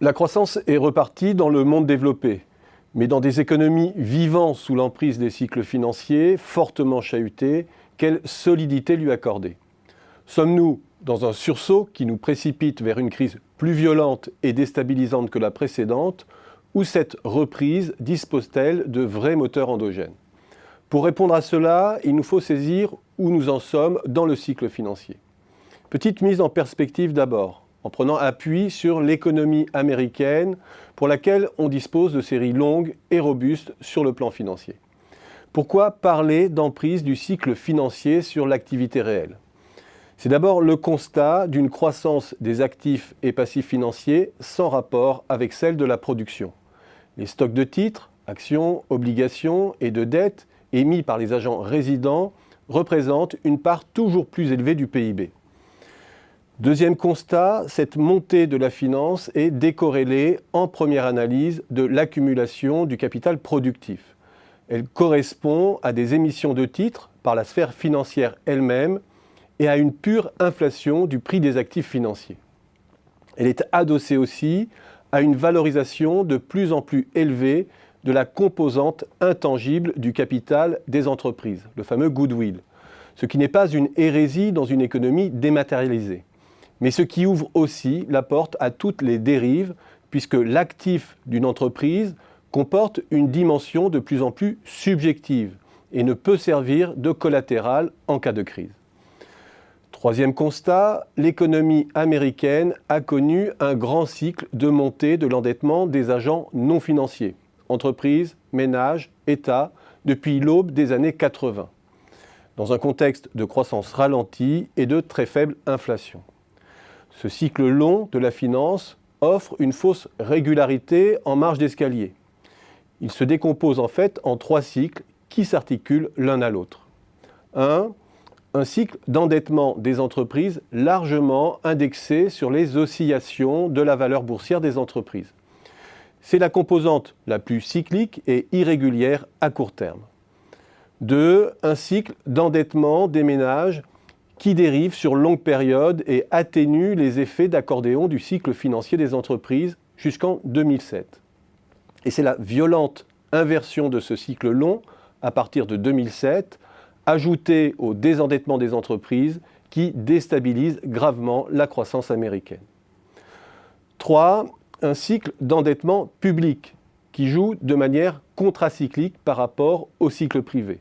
La croissance est repartie dans le monde développé, mais dans des économies vivant sous l'emprise des cycles financiers, fortement chahutés, quelle solidité lui accorder? Sommes-nous dans un sursaut qui nous précipite vers une crise plus violente et déstabilisante que la précédente, ou cette reprise dispose-t-elle de vrais moteurs endogènes? Pour répondre à cela, il nous faut saisir où nous en sommes dans le cycle financier. Petite mise en perspective d'abord, en prenant appui sur l'économie américaine pour laquelle on dispose de séries longues et robustes sur le plan financier. Pourquoi parler d'emprise du cycle financier sur l'activité réelle? C'est d'abord le constat d'une croissance des actifs et passifs financiers sans rapport avec celle de la production. Les stocks de titres, actions, obligations et de dettes émis par les agents résidents représentent une part toujours plus élevée du PIB. Deuxième constat, cette montée de la finance est décorrélée en première analyse de l'accumulation du capital productif. Elle correspond à des émissions de titres par la sphère financière elle-même et à une pure inflation du prix des actifs financiers. Elle est adossée aussi à une valorisation de plus en plus élevée de la composante intangible du capital des entreprises, le fameux goodwill, ce qui n'est pas une hérésie dans une économie dématérialisée, mais ce qui ouvre aussi la porte à toutes les dérives, puisque l'actif d'une entreprise comporte une dimension de plus en plus subjective et ne peut servir de collatéral en cas de crise. Troisième constat, l'économie américaine a connu un grand cycle de montée de l'endettement des agents non financiers, entreprises, ménages, États, depuis l'aube des années 80, dans un contexte de croissance ralentie et de très faible inflation. Ce cycle long de la finance offre une fausse régularité en marge d'escalier. Il se décompose en fait en trois cycles qui s'articulent l'un à l'autre. Un cycle d'endettement des entreprises largement indexé sur les oscillations de la valeur boursière des entreprises. C'est la composante la plus cyclique et irrégulière à court terme. 2. Un cycle d'endettement des ménages qui dérive sur longue période et atténue les effets d'accordéon du cycle financier des entreprises jusqu'en 2007. Et c'est la violente inversion de ce cycle long à partir de 2007, ajoutée au désendettement des entreprises qui déstabilise gravement la croissance américaine. 3. Un cycle d'endettement public qui joue de manière contracyclique par rapport au cycle privé.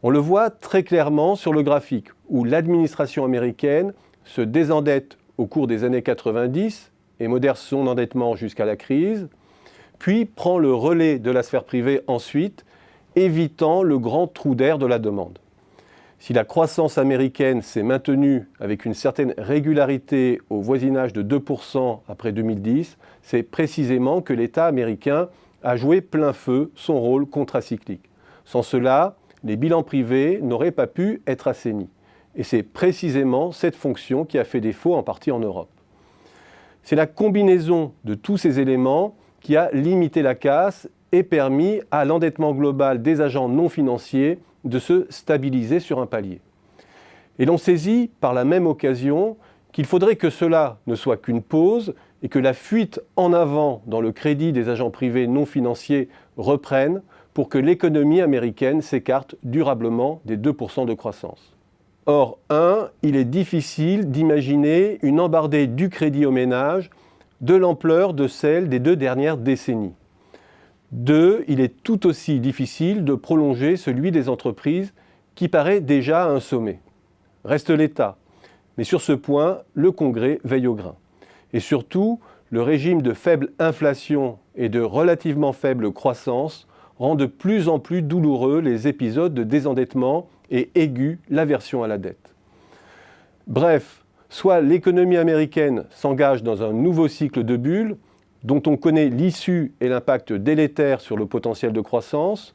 On le voit très clairement sur le graphique où l'administration américaine se désendette au cours des années 90 et modère son endettement jusqu'à la crise, puis prend le relais de la sphère privée ensuite, évitant le grand trou d'air de la demande. Si la croissance américaine s'est maintenue avec une certaine régularité au voisinage de 2% après 2010, c'est précisément que l'État américain a joué plein feu son rôle contracyclique. Sans cela, les bilans privés n'auraient pas pu être assainis. Et c'est précisément cette fonction qui a fait défaut en partie en Europe. C'est la combinaison de tous ces éléments qui a limité la casse et permis à l'endettement global des agents non financiers de se stabiliser sur un palier. Et l'on saisit par la même occasion qu'il faudrait que cela ne soit qu'une pause et que la fuite en avant dans le crédit des agents privés non financiers reprenne pour que l'économie américaine s'écarte durablement des 2% de croissance. Or, il est difficile d'imaginer une embardée du crédit aux ménages de l'ampleur de celle des 2 dernières décennies. 2, il est tout aussi difficile de prolonger celui des entreprises qui paraît déjà à un sommet. Reste l'État, mais sur ce point, le Congrès veille au grain. Et surtout, le régime de faible inflation et de relativement faible croissance rend de plus en plus douloureux les épisodes de désendettement et aigu l'aversion à la dette. Bref, soit l'économie américaine s'engage dans un nouveau cycle de bulles, dont on connaît l'issue et l'impact délétère sur le potentiel de croissance,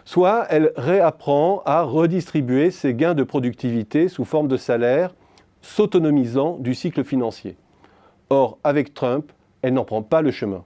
soit elle réapprend à redistribuer ses gains de productivité sous forme de salaire, s'autonomisant du cycle financier. Or, avec Trump, elle n'en prend pas le chemin.